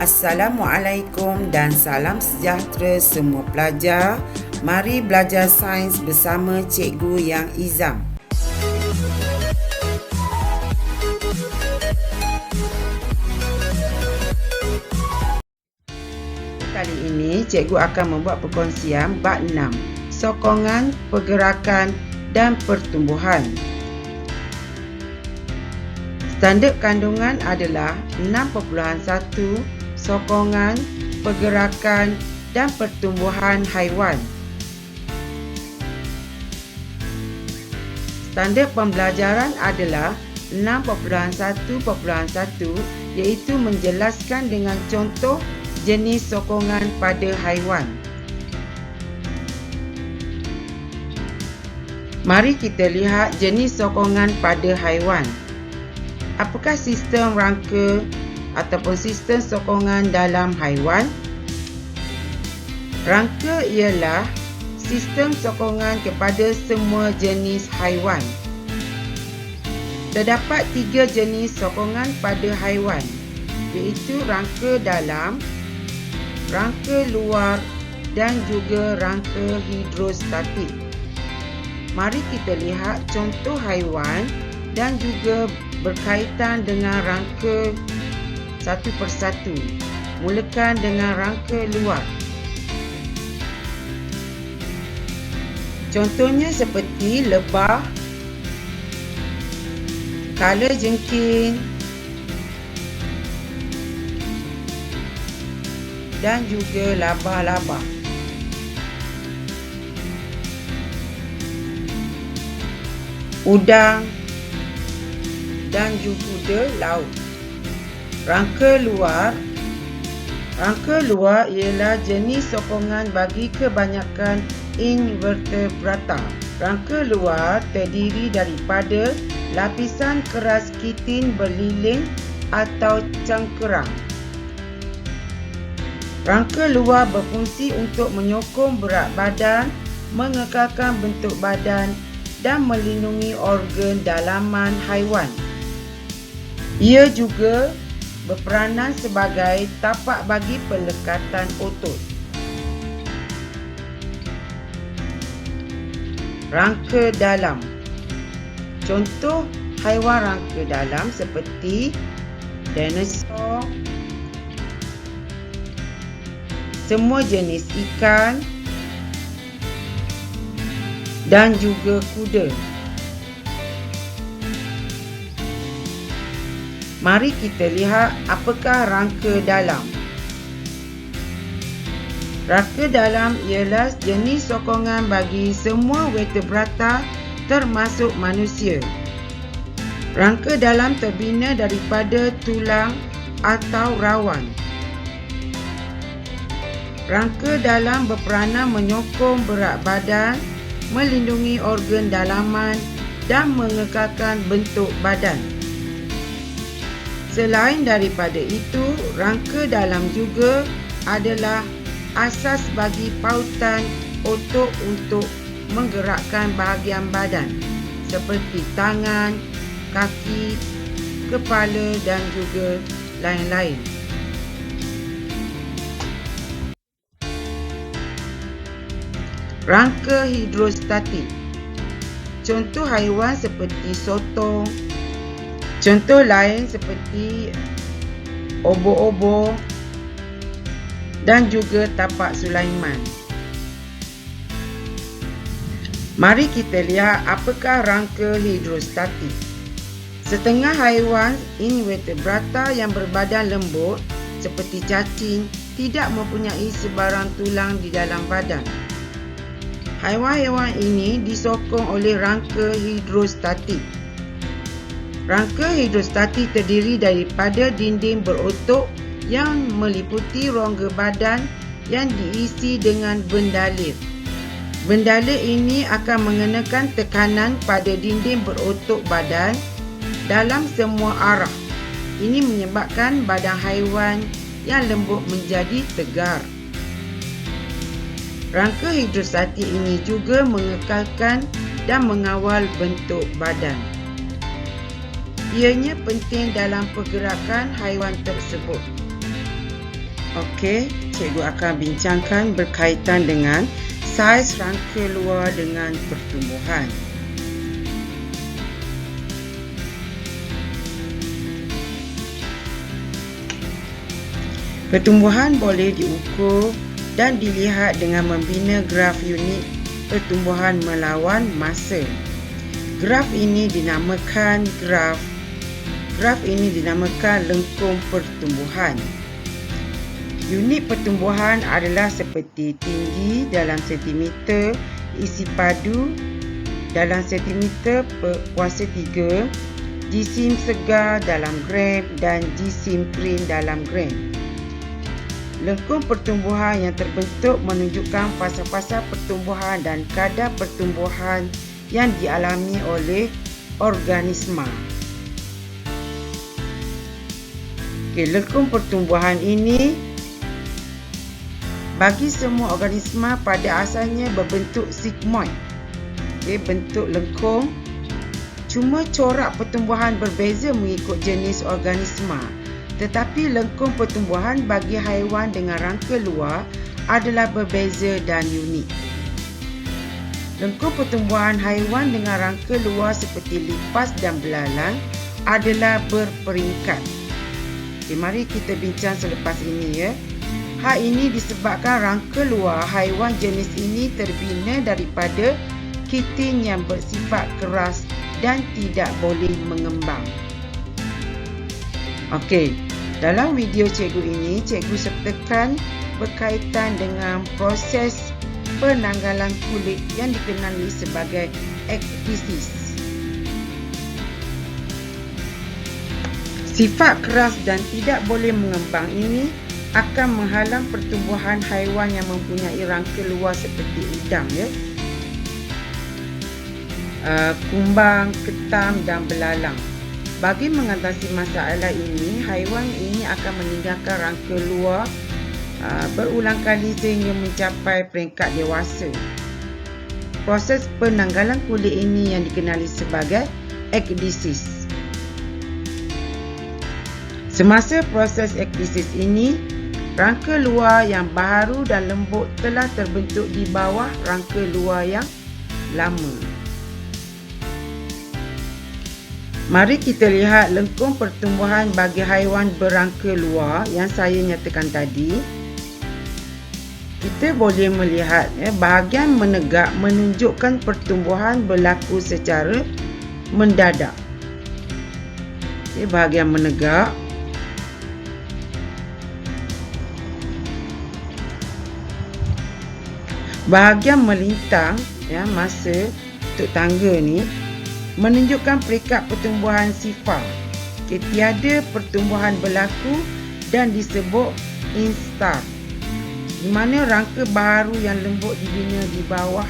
Assalamualaikum dan salam sejahtera semua pelajar. Mari belajar sains bersama Cikgu Yang Izam. Kali ini Cikgu akan membuat perkongsian bab 6, sokongan, pergerakan dan pertumbuhan. Standard kandungan adalah 6.1 sokongan, pergerakan dan pertumbuhan haiwan. Standard pembelajaran adalah 6.1.1 iaitu menjelaskan dengan contoh jenis sokongan pada haiwan. Mari kita lihat jenis sokongan pada haiwan. Apakah sistem rangka ataupun sistem sokongan dalam haiwan? Rangka ialah sistem sokongan kepada semua jenis haiwan. Terdapat 3 jenis sokongan pada haiwan, iaitu rangka dalam, rangka luar dan juga rangka hidrostatik. Mari kita lihat contoh haiwan dan juga berkaitan dengan rangka satu persatu. Mulakan dengan rangka luar. Contohnya seperti lebah, kalajengking dan juga labah-labah. Udang dan juga laut. Rangka luar ialah jenis sokongan bagi kebanyakan invertebrata. Rangka luar terdiri daripada lapisan keras kitin berliling atau cangkerang. Rangka luar berfungsi untuk menyokong berat badan, mengekalkan bentuk badan dan melindungi organ dalaman haiwan. Ia juga berperanan sebagai tapak bagi pelekatan otot. Rangka dalam. Contoh haiwan rangka dalam seperti dinosaur, semua jenis ikan dan juga kuda. Mari kita lihat apakah rangka dalam. Rangka dalam ialah jenis sokongan bagi semua vertebrata termasuk manusia. Rangka dalam terbina daripada tulang atau rawan. Rangka dalam berperanan menyokong berat badan, melindungi organ dalaman dan mengekalkan bentuk badan. Selain daripada itu, rangka dalam juga adalah asas bagi pautan otot untuk menggerakkan bahagian badan seperti tangan, kaki, kepala dan juga lain-lain. Rangka hidrostatik. Contoh haiwan seperti sotong. Contoh lain seperti obo-obo dan juga tapak Sulaiman. Mari kita lihat apakah rangka hidrostatik. Setengah haiwan invertebrata yang berbadan lembut seperti cacing tidak mempunyai sebarang tulang di dalam badan. Haiwan-haiwan ini disokong oleh rangka hidrostatik. Rangka hidrostatik terdiri daripada dinding berotot yang meliputi rongga badan yang diisi dengan bendalir. Bendalir ini akan mengenakan tekanan pada dinding berotot badan dalam semua arah. Ini menyebabkan badan haiwan yang lembut menjadi tegar. Rangka hidrostatik ini juga mengekalkan dan mengawal bentuk badan. Ianya penting dalam pergerakan haiwan tersebut. Okey, cikgu akan bincangkan berkaitan dengan saiz rangka luar dengan pertumbuhan. Pertumbuhan boleh diukur dan dilihat dengan membina graf unit pertumbuhan melawan masa. Graf ini dinamakan lengkung pertumbuhan. Unit pertumbuhan adalah seperti tinggi dalam sentimeter, isi padu dalam sentimeter kuasa 3, jisim segar dalam gram dan jisim kering dalam gram. Lengkung pertumbuhan yang terbentuk menunjukkan fasa-fasa pertumbuhan dan kadar pertumbuhan yang dialami oleh organisma. Lengkung pertumbuhan ini bagi semua organisma pada asalnya berbentuk sigmoid. Bentuk lengkung, cuma corak pertumbuhan berbeza mengikut jenis organisma. Tetapi lengkung pertumbuhan bagi haiwan dengan rangka luar adalah berbeza dan unik. Lengkung pertumbuhan haiwan dengan rangka luar seperti lipas dan belalang adalah berperingkat. Mari kita bincang selepas ini ya. Hal ini disebabkan rangka luar haiwan jenis ini terbina daripada kitin yang bersifat keras dan tidak boleh mengembang. Okey, dalam video cikgu ini, cikgu sertakan berkaitan dengan proses penanggalan kulit yang dikenali sebagai ekdisis. Sifat keras dan tidak boleh mengembang ini akan menghalang pertumbuhan haiwan yang mempunyai rangka luar seperti udang ya. Kumbang, ketam dan belalang. Bagi mengatasi masalah ini, haiwan ini akan meninggalkan rangka luar berulang kali sehingga mencapai peringkat dewasa. Proses penanggalan kulit ini yang dikenali sebagai ekdisis. Semasa proses ekdisis ini, rangka luar yang baharu dan lembut telah terbentuk di bawah rangka luar yang lama. Mari kita lihat lengkung pertumbuhan bagi haiwan berangka luar yang saya nyatakan tadi. Kita boleh melihat bahagian menegak menunjukkan pertumbuhan berlaku secara mendadak. Bahagian menegak. Bahagian melintang masa untuk tangga ni menunjukkan peringkat pertumbuhan sifar. Tiada pertumbuhan berlaku dan disebut instar, di mana rangka baharu yang lembut dibina di bawah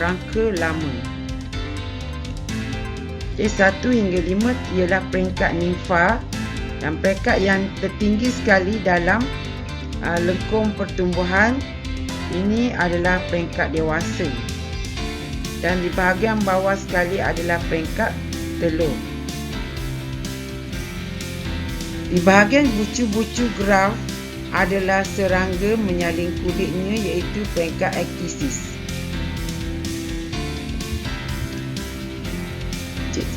rangka lama. 1 hingga 5 ialah peringkat nimfa dan peringkat yang tertinggi sekali dalam lengkung pertumbuhan ini adalah peringkat dewasa. Dan di bahagian bawah sekali adalah peringkat telur. Di bahagian bucu-bucu graf adalah serangga menyalin kulitnya iaitu peringkat ekdisis.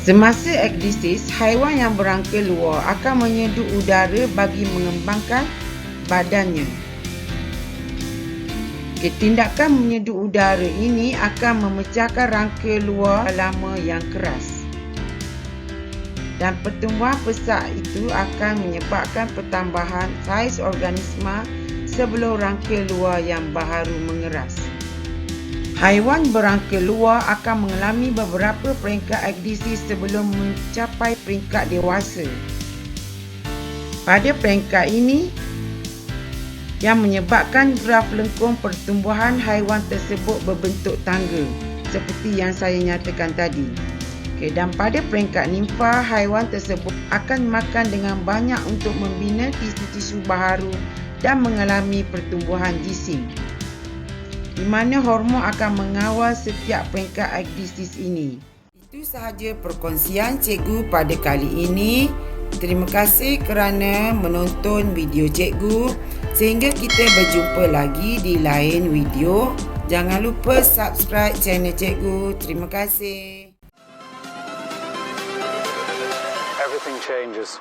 Semasa ekdisis, haiwan yang berangka luar akan menyedut udara bagi mengembangkan badannya. Tindakan menyedut udara ini akan memecahkan rangka luar lama yang keras. Dan pertumbuhan pesat itu akan menyebabkan pertambahan saiz organisma sebelum rangka luar yang baharu mengeras. Haiwan berangka luar akan mengalami beberapa peringkat ekdisis sebelum mencapai peringkat dewasa. Pada peringkat ini, yang menyebabkan graf lengkung pertumbuhan haiwan tersebut berbentuk tangga seperti yang saya nyatakan tadi. Dan pada peringkat nimfa, haiwan tersebut akan makan dengan banyak untuk membina tisu-tisu baharu dan mengalami pertumbuhan jisim, di mana hormon akan mengawal setiap peringkat ekdisis ini. Itu sahaja perkongsian cikgu pada kali ini. Terima kasih kerana menonton video cikgu. Sehingga kita berjumpa lagi di lain video. Jangan lupa subscribe channel Cikgu. Terima kasih. Everything changes.